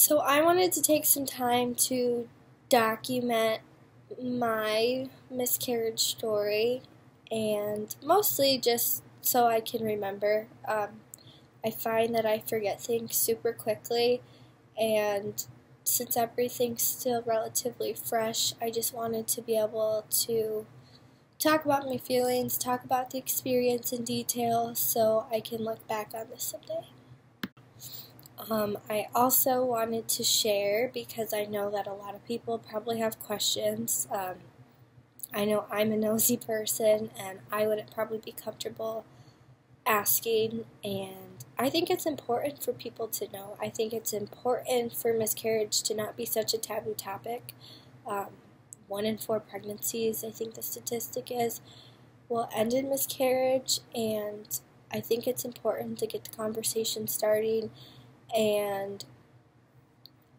So I wanted to take some time to document my miscarriage story, and mostly just so I can remember. I find that I forget things super quickly, and since everything's still relatively fresh, I just wanted to be able to talk about my feelings, talk about the experience in detail, so I can look back on this someday. I also wanted to share because I know that a lot of people probably have questions. I know I'm a nosy person and I wouldn't probably be comfortable asking, and I think it's important for people to know. I think it's important for miscarriage to not be such a taboo topic. 1 in 4 pregnancies, I think the statistic is, will end in miscarriage, and I think it's important to get the conversation starting. And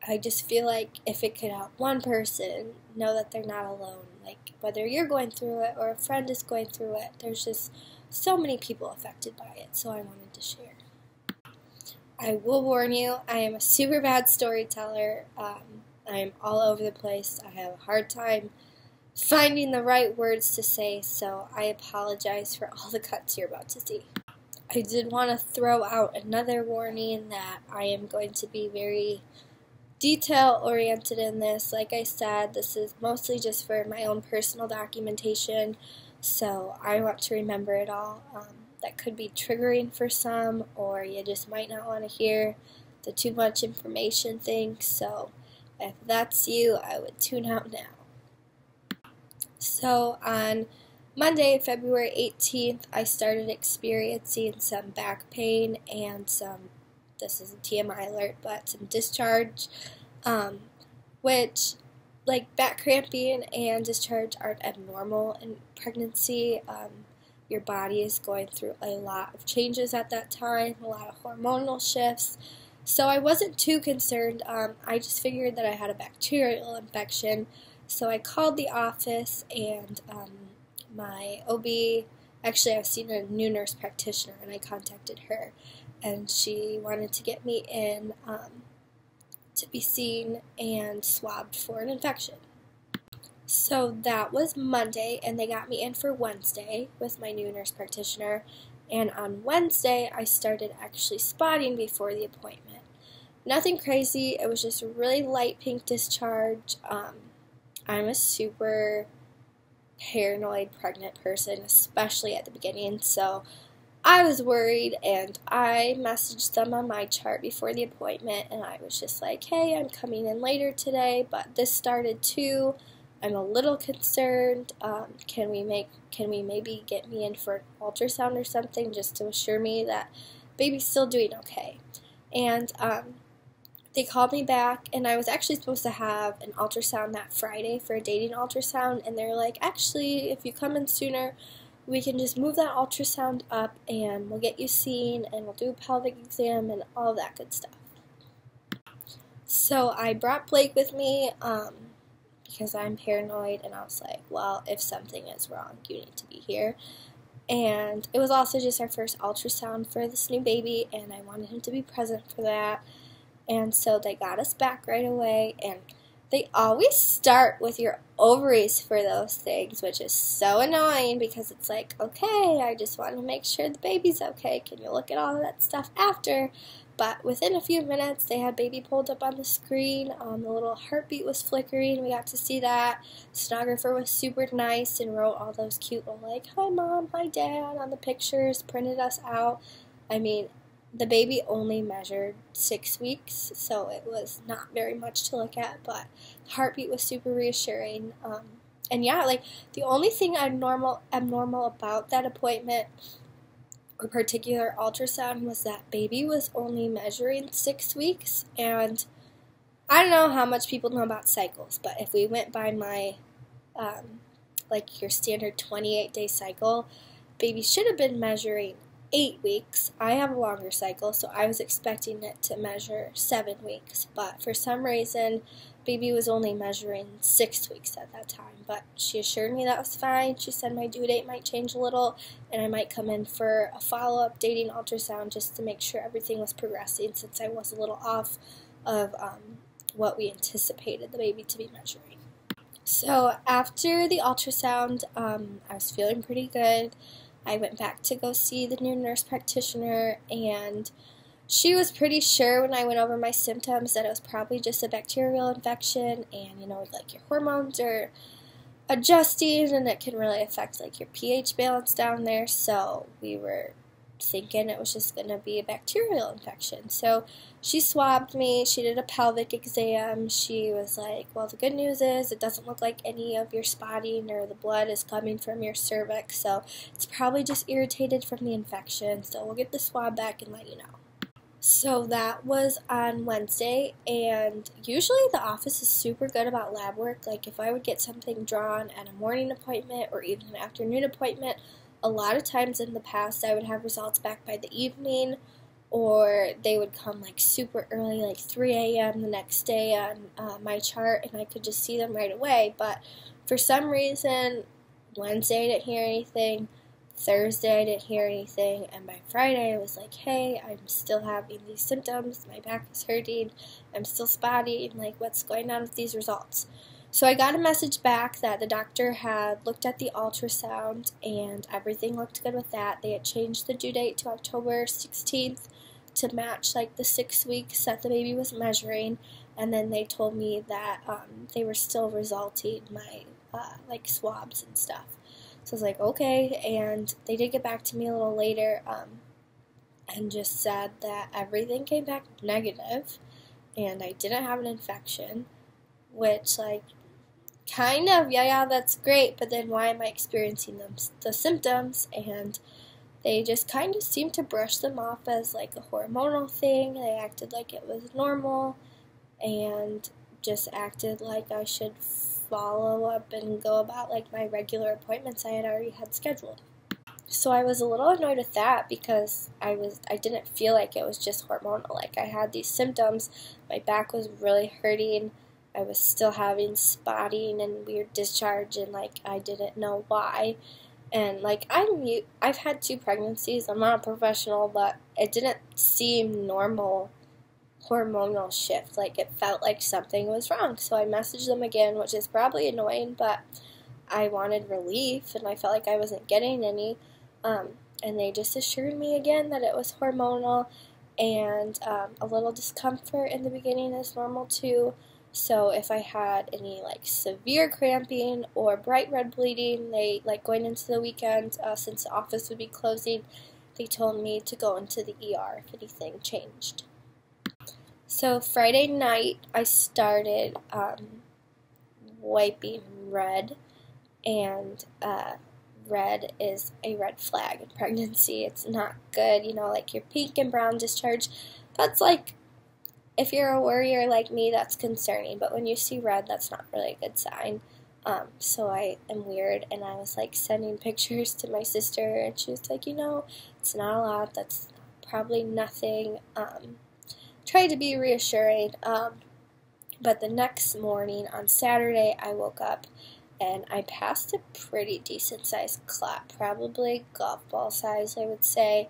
I just feel like if it could help one person know that they're not alone, like whether you're going through it or a friend is going through it, there's just so many people affected by it, so I wanted to share. I will warn you, I am a super bad storyteller. I am all over the place. I have a hard time finding the right words to say, so I apologize for all the cuts you're about to see. I did want to throw out another warning that I am going to be very detail-oriented in this. Like I said, this is mostly just for my own personal documentation, so I want to remember it all. That could be triggering for some, or you just might not want to hear the too much information thing, so if that's you, I would tune out now. So on Monday, February 18th, I started experiencing some back pain and this is a TMI alert, but some discharge, which, like, back cramping and discharge aren't abnormal in pregnancy. Your body is going through a lot of changes at that time, a lot of hormonal shifts, so I wasn't too concerned. I just figured that I had a bacterial infection, so I called the office, and my OB, actually I've seen a new nurse practitioner, and I contacted her, and she wanted to get me in to be seen and swabbed for an infection. So that was Monday, and they got me in for Wednesday with my new nurse practitioner, and on Wednesday I started actually spotting before the appointment. Nothing crazy, it was just a really light pink discharge. I'm a super paranoid pregnant person, especially at the beginning, so I was worried, and I messaged them on my chart before the appointment, and I was just like, hey, I'm coming in later today, but this started too. I'm a little concerned. Can we maybe get me in for an ultrasound or something just to assure me that baby's still doing okay? And they called me back, and I was actually supposed to have an ultrasound that Friday for a dating ultrasound, and they're like, actually, if you come in sooner, we can just move that ultrasound up, and we'll get you seen, and we'll do a pelvic exam, and all that good stuff. So I brought Blake with me, because I'm paranoid, and I was like, well, if something is wrong, you need to be here. And it was also just our first ultrasound for this new baby, and I wanted him to be present for that. And so they got us back right away, and they always start with your ovaries for those things, which is so annoying because it's like, okay, I just want to make sure the baby's okay. Can you look at all of that stuff after? But within a few minutes, they had baby pulled up on the screen. The little heartbeat was flickering. We got to see that. The sonographer was super nice and wrote all those cute little, like, hi, Mom, hi, Dad, on the pictures, printed us out. I mean, the baby only measured 6 weeks, so it was not very much to look at, but the heartbeat was super reassuring. And yeah, like, the only thing abnormal about that appointment or particular ultrasound was that baby was only measuring 6 weeks, and I don't know how much people know about cycles, but if we went by my, like, your standard 28-day cycle, baby should have been measuring 8 weeks. I have a longer cycle, so I was expecting it to measure 7 weeks, but for some reason, baby was only measuring 6 weeks at that time, but she assured me that was fine. She said my due date might change a little, and I might come in for a follow-up dating ultrasound just to make sure everything was progressing since I was a little off of what we anticipated the baby to be measuring. So after the ultrasound, I was feeling pretty good. I went back to go see the new nurse practitioner, and she was pretty sure when I went over my symptoms that it was probably just a bacterial infection, and like your hormones are adjusting and it can really affect like your pH balance down there. So we were thinking it was just going to be a bacterial infection. So she swabbed me, she did a pelvic exam. She was like, well, the good news is it doesn't look like any of your spotting or the blood is coming from your cervix, so it's probably just irritated from the infection, so we'll get the swab back and let you know. So that was on Wednesday, and usually the office is super good about lab work. Like if I would get something drawn at a morning appointment or even an afternoon appointment, a lot of times in the past I would have results back by the evening, or they would come like super early, like 3 a.m. the next day on my chart, and I could just see them right away. But for some reason, Wednesday I didn't hear anything, Thursday I didn't hear anything, and by Friday I was like, hey, I'm still having these symptoms, my back is hurting, I'm still spotty, like what's going on with these results? So I got a message back that the doctor had looked at the ultrasound and everything looked good with that. They had changed the due date to October 16th to match like the 6 weeks that the baby was measuring, and then they told me that they were still resulting my like swabs and stuff. So I was like, okay, and they did get back to me a little later and just said that everything came back negative and I didn't have an infection, which like kind of, yeah, that's great, but then why am I experiencing the symptoms? And they just kind of seemed to brush them off as like a hormonal thing. They acted like it was normal and just acted like I should follow up and go about like my regular appointments I had already had scheduled. So I was a little annoyed with that because I didn't feel like it was just hormonal. Like I had these symptoms, my back was really hurting, I was still having spotting and weird discharge, and like I didn't know why. And like I've had 2 pregnancies. I'm not a professional, but it didn't seem normal hormonal shift. Like it felt like something was wrong. So I messaged them again, which is probably annoying, but I wanted relief and I felt like I wasn't getting any. And they just assured me again that it was hormonal, and a little discomfort in the beginning is normal too. So if I had any like severe cramping or bright red bleeding, they like going into the weekend, since the office would be closing, they told me to go into the ER if anything changed. So Friday night I started wiping red, and red is a red flag in pregnancy. It's not good, like your pink and brown discharge. That's like, if you're a worrier like me, that's concerning, but when you see red, that's not really a good sign. So I am weird, and I was like sending pictures to my sister, and she was like, it's not a lot, that's probably nothing. Tried to be reassuring, but the next morning on Saturday, I woke up and I passed a pretty decent sized clot, probably golf ball size, I would say.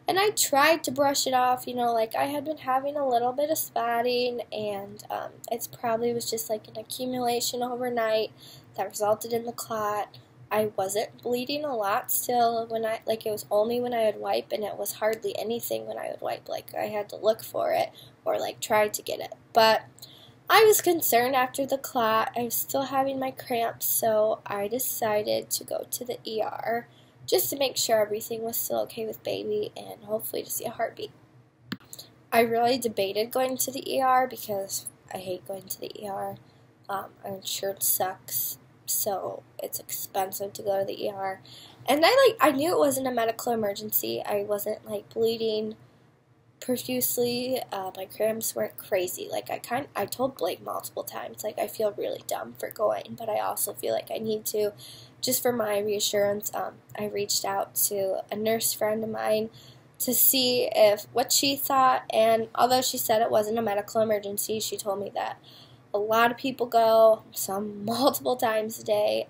And I tried to brush it off, like I had been having a little bit of spotting, and it probably was just like an accumulation overnight that resulted in the clot. I wasn't bleeding a lot still it was only when I would wipe, and it was hardly anything when I would wipe. Like I had to look for it or like try to get it. But I was concerned after the clot. I was still having my cramps, so I decided to go to the ER just to make sure everything was still okay with baby and hopefully to see a heartbeat. I really debated going to the ER because I hate going to the ER. I'm sure it sucks, so it's expensive to go to the ER. And I knew it wasn't a medical emergency. I wasn't like bleeding profusely. My cramps weren't crazy. Like I told Blake multiple times, like I feel really dumb for going, but I also feel like I need to, just for my reassurance. I reached out to a nurse friend of mine to see what she thought, and although she said it wasn't a medical emergency, she told me that a lot of people go, some multiple times a day,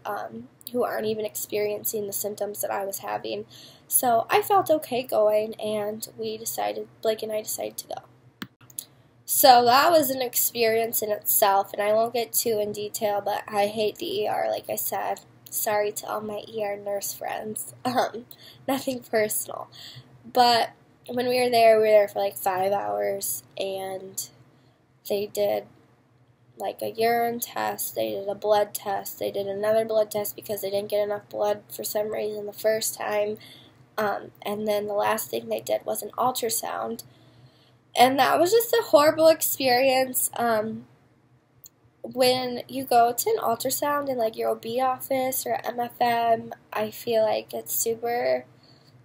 who aren't even experiencing the symptoms that I was having. So I felt okay going, and Blake and I decided to go. So that was an experience in itself, and I won't get too in detail, but I hate the ER, like I said. Sorry to all my ER nurse friends. Nothing personal. But when we were there for like 5 hours, and they did like a urine test, they did a blood test, they did another blood test because they didn't get enough blood for some reason the first time, and then the last thing they did was an ultrasound. And that was just a horrible experience. When you go to an ultrasound in like your OB office or MFM, I feel like it's super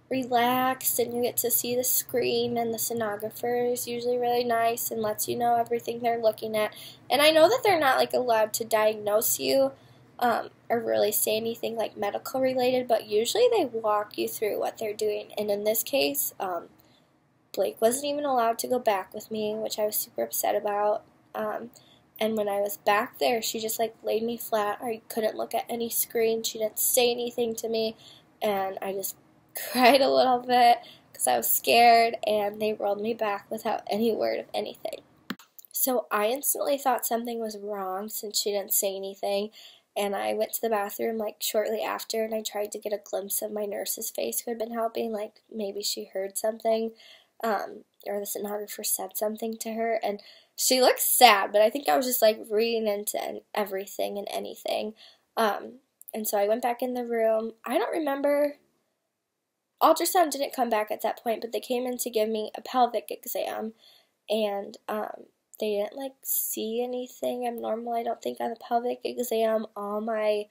relaxed and you get to see the screen, and the sonographer is usually really nice and lets you know everything they're looking at. And I know that they're not like allowed to diagnose you or really say anything like medical related, but usually they walk you through what they're doing. And in this case, Blake wasn't even allowed to go back with me, which I was super upset about. And when I was back there, she just like laid me flat. I couldn't look at any screen. She didn't say anything to me, and I just cried a little bit because I was scared, and they rolled me back without any word of anything. So I instantly thought something was wrong since she didn't say anything, and I went to the bathroom like shortly after, and I tried to get a glimpse of my nurse's face who had been helping, like maybe she heard something, or the sonographer said something to her, and she looked sad, but I think I was just like reading into everything and anything. And so I went back in the room. I don't remember. Ultrasound didn't come back at that point, but they came in to give me a pelvic exam, and they didn't like see anything abnormal, I don't think, on the pelvic exam. All my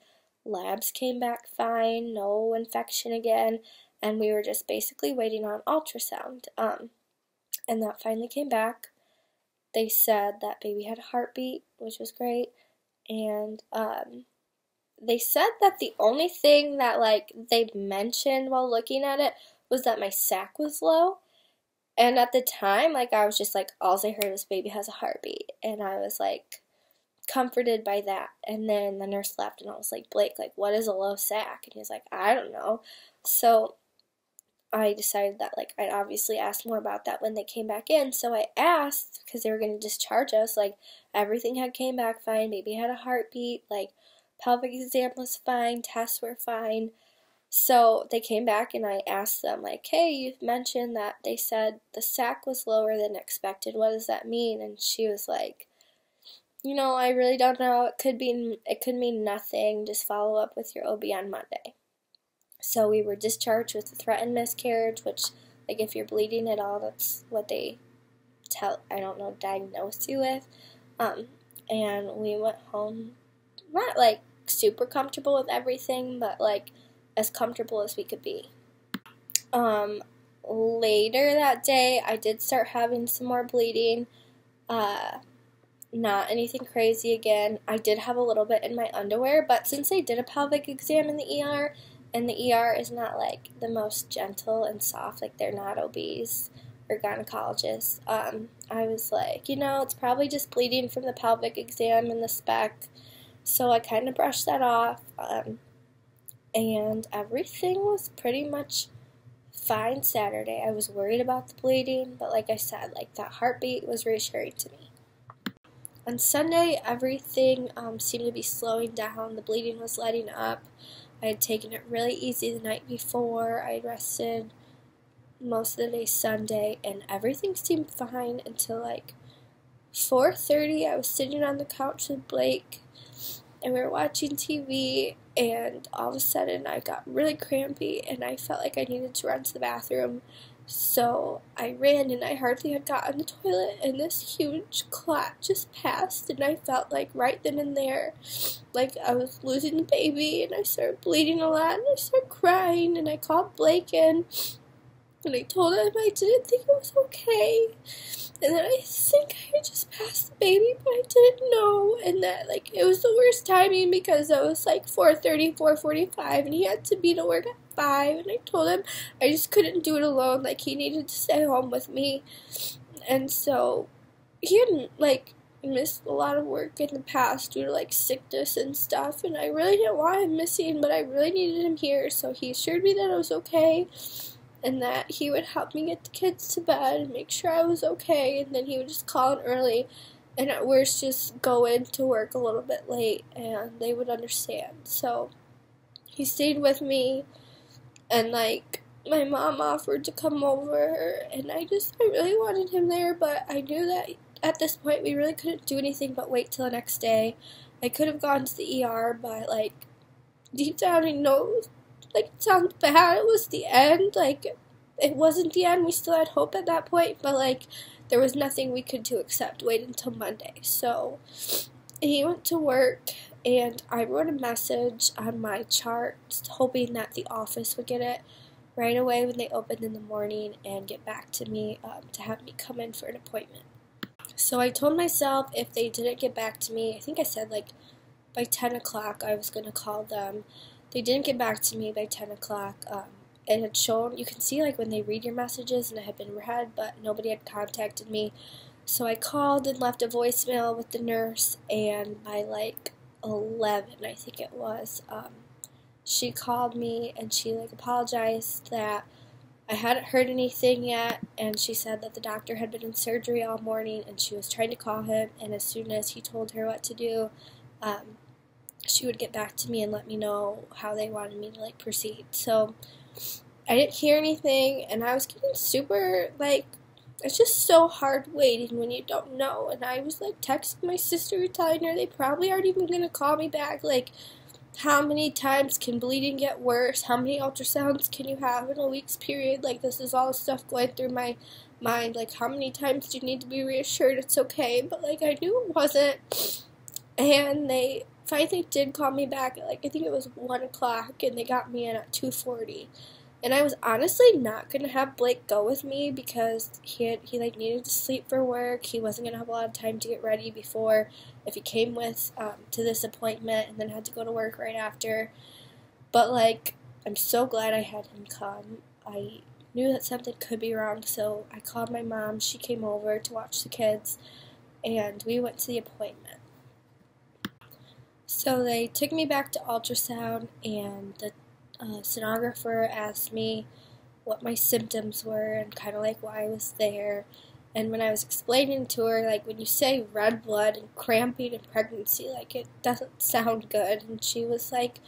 labs came back fine, no infection again, and we were just basically waiting on ultrasound. And that finally came back. They said that baby had a heartbeat, which was great, and they said that the only thing that like they mentioned while looking at it was that my sac was low. And at the time, like, I was just like, all I heard was baby has a heartbeat, and I was like comforted by that. And then the nurse left, and I was like, Blake, like, what is a low sac? And he was like, I don't know. So I decided that, like, I'd obviously ask more about that when they came back in. So I asked, because they were going to discharge us, like, everything had came back fine, baby had a heartbeat, like, pelvic exam was fine, tests were fine. So they came back, and I asked them, like, hey, you've mentioned that they said the sac was lower than expected. What does that mean? And she was like, you know, I really don't know. It could mean nothing. Just follow up with your OB on Monday. So we were discharged with a threatened miscarriage, which, like, if you're bleeding at all, that's what they diagnose you with. And we went home, not, like, super comfortable with everything, but, like, as comfortable as we could be. Later that day, I did start having some more bleeding. Not anything crazy again. I did have a little bit in my underwear, but since I did a pelvic exam in the ER, and the ER is not, like, the most gentle and soft, like, they're not OBs or gynecologists, I was like, you know, it's probably just bleeding from the pelvic exam and the spec, so I kind of brushed that off, and everything was pretty much fine Saturday. I was worried about the bleeding, but like I said, like, that heartbeat was reassuring to me. On Sunday, everything seemed to be slowing down. The bleeding was letting up. I had taken it really easy the night before. I had rested most of the day Sunday, and everything seemed fine until like 4:30. I was sitting on the couch with Blake, and we were watching TV, and all of a sudden I got really crampy, and I felt like I needed to run to the bathroom. So I ran, and I hardly had gotten the toilet, and this huge clot just passed, and I felt like right then and there, like I was losing the baby, and I started bleeding a lot, and I started crying, and I called Blake in, and I told him I didn't think it was okay, and that I think I had just passed the baby, but I didn't know, and that, like, it was the worst timing because it was like 4:30, 4:45, and he had to be to work at 5, and I told him I just couldn't do it alone, like, he needed to stay home with me, and so he hadn't, like, missed a lot of work in the past due to, like, sickness and stuff, and I really didn't want him missing, but I really needed him here, so he assured me that it was okay, and that he would help me get the kids to bed and make sure I was okay, and then he would just call in early and at worst just go into work a little bit late, and they would understand. So he stayed with me, and like my mom offered to come over, and I really wanted him there, but I knew that at this point we really couldn't do anything but wait till the next day. I could have gone to the ER, but like deep down I know, like, it sounds bad, it was the end, like it wasn't the end, we still had hope at that point, but like there was nothing we could do except wait until Monday. So he went to work, and I wrote a message on my chart hoping that the office would get it right away when they opened in the morning and get back to me to have me come in for an appointment. So I told myself if they didn't get back to me, I think I said like by 10 o'clock I was going to call them. They didn't get back to me by 10 o'clock. It had shown, you can see like when they read your messages, and it had been read, but nobody had contacted me. So I called and left a voicemail with the nurse, and by like 11, I think it was, she called me and she like apologized that I hadn't heard anything yet, and she said that the doctor had been in surgery all morning and she was trying to call him, and as soon as he told her what to do, she would get back to me and let me know how they wanted me to like proceed. So I didn't hear anything, and I was getting super like, it's just so hard waiting when you don't know. And I was like texting my sister telling her they probably aren't even going to call me back. Like, how many times can bleeding get worse? How many ultrasounds can you have in a week's period? Like, this is all the stuff going through my mind. Like, how many times do you need to be reassured it's okay? But like, I knew it wasn't. And they finally did call me back at like, I think it was 1 o'clock, and they got me in at 2:40. And I was honestly not going to have Blake go with me because he like needed to sleep for work. He wasn't going to have a lot of time to get ready before if he came with to this appointment and then had to go to work right after. But like, I'm so glad I had him come. I knew that something could be wrong, so I called my mom. She came over to watch the kids, and we went to the appointment. So they took me back to ultrasound, and the sonographer asked me what my symptoms were and kind of like why I was there. And when I was explaining to her, like, when you say red blood and cramping and pregnancy, like, it doesn't sound good. And she was like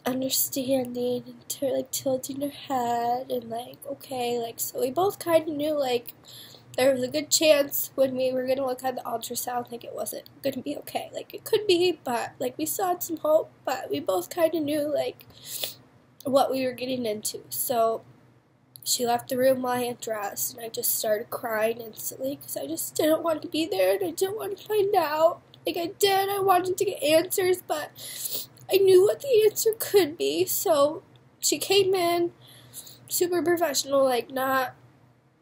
understanding and like tilting her head and like, okay, like, so we both kind of knew like there was a good chance when we were going to look at the ultrasound, like, it wasn't going to be okay. Like, it could be, but like, we still had some hope, but we both kind of knew like what we were getting into. So she left the room while I had dressed, and I just started crying instantly because I just didn't want to be there, and I didn't want to find out. Like, I wanted to get answers, but I knew what the answer could be. So she came in, super professional, like,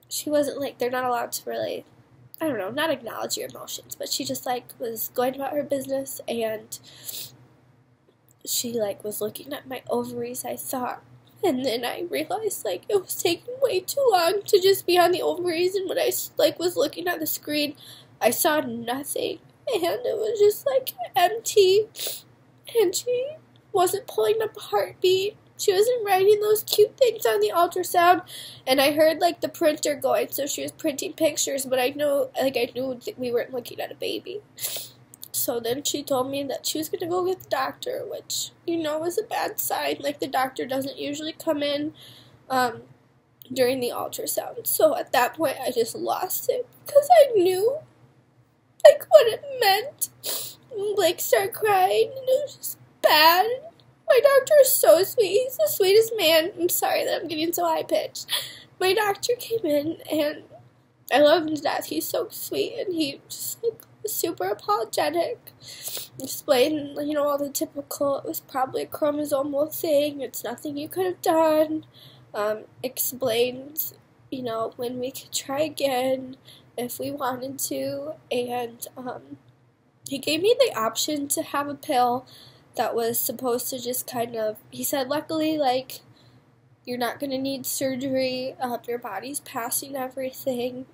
she wasn't like, they're not allowed to really, I don't know, not acknowledge your emotions, but she just like was going about her business, and she like was looking at my ovaries, I thought, and then I realized like it was taking way too long to just be on the ovaries, and when I like was looking at the screen, I saw nothing, and it was just like empty, and she wasn't pulling up a heartbeat. She wasn't writing those cute things on the ultrasound, and I heard like the printer going, so she was printing pictures, but I knew that we weren't looking at a baby. So then she told me that she was going to go get the doctor, which, you know, is a bad sign. Like, the doctor doesn't usually come in during the ultrasound. So at that point, I just lost it because I knew, like, what it meant. And Blake started crying, and it was just bad. My doctor is so sweet. He's the sweetest man. I'm sorry that I'm getting so high-pitched. My doctor came in, and I love him to death. He's so sweet, and he just, like, was super apologetic. Explained, you know, all the typical, it was probably a chromosomal thing. It's nothing you could have done. Explained, you know, when we could try again if we wanted to, and he gave me the option to have a pill that was supposed to just kind of, he said, luckily, like, you're not going to need surgery, your body's passing everything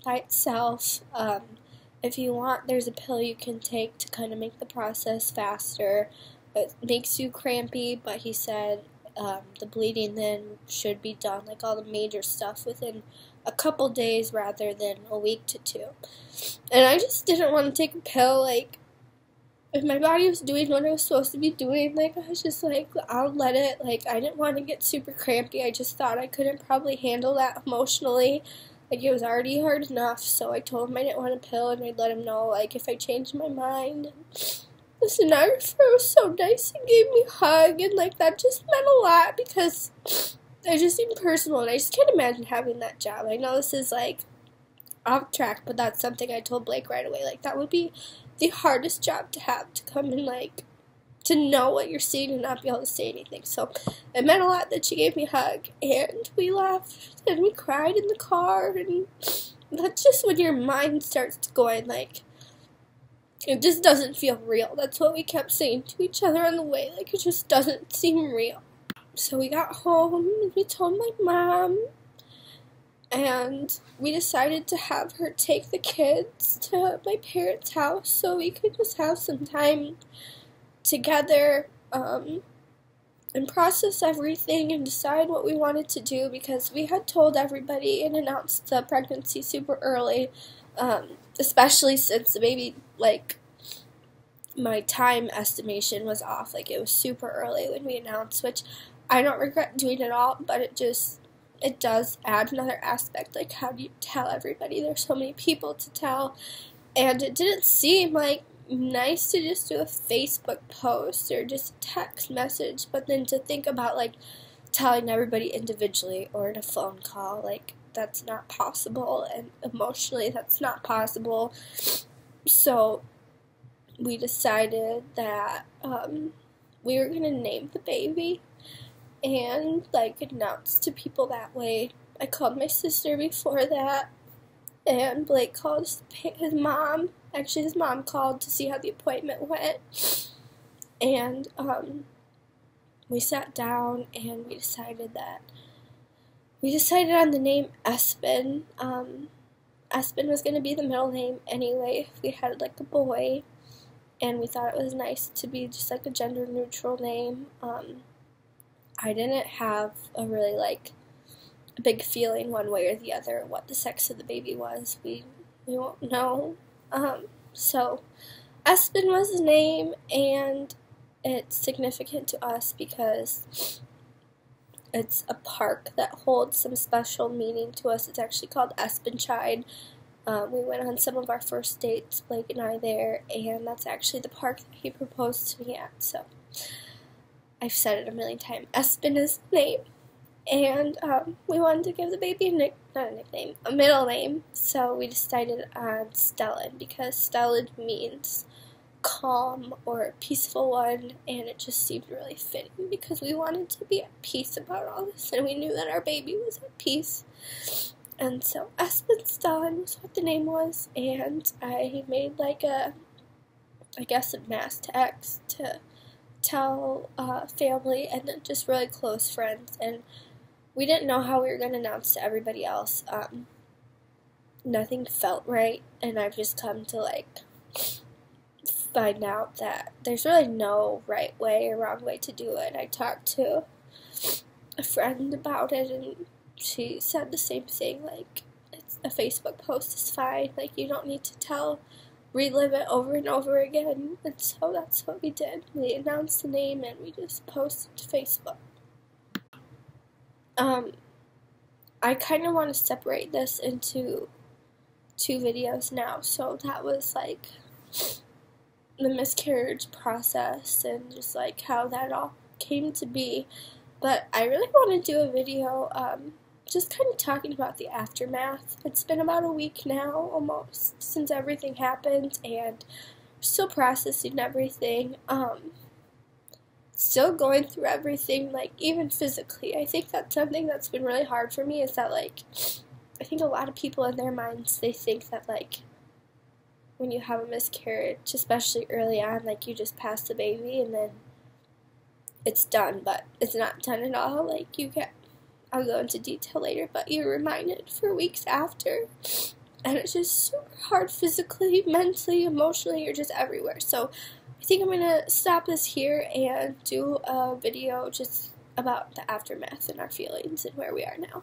by itself. If you want, there's a pill you can take to kind of make the process faster. It makes you crampy, but he said the bleeding then should be done, like all the major stuff, within a couple days rather than a week to 2. And I just didn't want to take a pill. Like, if my body was doing what it was supposed to be doing, like, I was just like, I'll let it. Like, I didn't want to get super crampy. I just thought I couldn't probably handle that emotionally. Like, it was already hard enough, so I told him I didn't want a pill, and I'd let him know, like, if I changed my mind. The sonographer was so nice and gave me a hug, and, like, that just meant a lot, because it just seemed personal, and I just can't imagine having that job. I know this is, like, off track, but that's something I told Blake right away. Like, that would be the hardest job to have, to come and, like, to know what you're seeing and not be able to say anything. So it meant a lot that she gave me a hug, and we laughed, and we cried in the car, and that's just when your mind starts going, like, it just doesn't feel real. That's what we kept saying to each other on the way, like, it just doesn't seem real. So we got home, and we told my mom, and we decided to have her take the kids to my parents' house so we could just have some time together and process everything and decide what we wanted to do, because we had told everybody and announced the pregnancy super early, especially since the baby, like, my time estimation was off. Like, it was super early when we announced, which I don't regret doing at all, but it does add another aspect. Like, how do you tell everybody? There's so many people to tell, and it didn't seem like nice to just do a Facebook post or just a text message, but then to think about, like, telling everybody individually or in a phone call, like, that's not possible, and emotionally that's not possible. So we decided that we were going to name the baby and, like, announce to people that way. I called my sister before that, and Blake called his mom. Actually, his mom called to see how the appointment went, and we sat down and we decided on the name Espen. Espen was going to be the middle name anyway if we had, like, a boy, and we thought it was nice to be just, like, a gender neutral name. I didn't have a really, like, a big feeling one way or the other what the sex of the baby was. We won't know. So Espen was his name, and it's significant to us because it's a park that holds some special meaning to us. It's actually called Espenshine. We went on some of our first dates, Blake and I, there, and that's actually the park that he proposed to me at. So I've said it a million times. Espen is the name. And we wanted to give the baby a middle name, so we decided on Stellan, because Stellan means calm or peaceful one, and it just seemed really fitting because we wanted to be at peace about all this, and we knew that our baby was at peace. And so Espen Stellan was what the name was, and I made, like, a mass text to tell family and then just really close friends, and we didn't know how we were going to announce to everybody else. Nothing felt right, and I've just come to, like, find out that there's really no right way or wrong way to do it. I talked to a friend about it, and she said the same thing, like, a Facebook post is fine, like, you don't need to relive it over and over again, and so that's what we did. We announced the name, and we just posted to Facebook. I kind of want to separate this into 2 videos now, so that was, like, the miscarriage process and just, like, how that all came to be, but I really want to do a video, just kind of talking about the aftermath. It's been about a week now, almost, since everything happened, and still processing everything, still going through everything, like, even physically. I think that's something that's been really hard for me, is that, like, I think a lot of people in their minds, they think that, like, when you have a miscarriage, especially early on, like, you just pass the baby and then it's done, but it's not done at all. Like, I'll go into detail later, but you're reminded for weeks after, and it's just super hard physically, mentally, emotionally, you're just everywhere. So I think I'm going to stop this here and do a video just about the aftermath and our feelings and where we are now.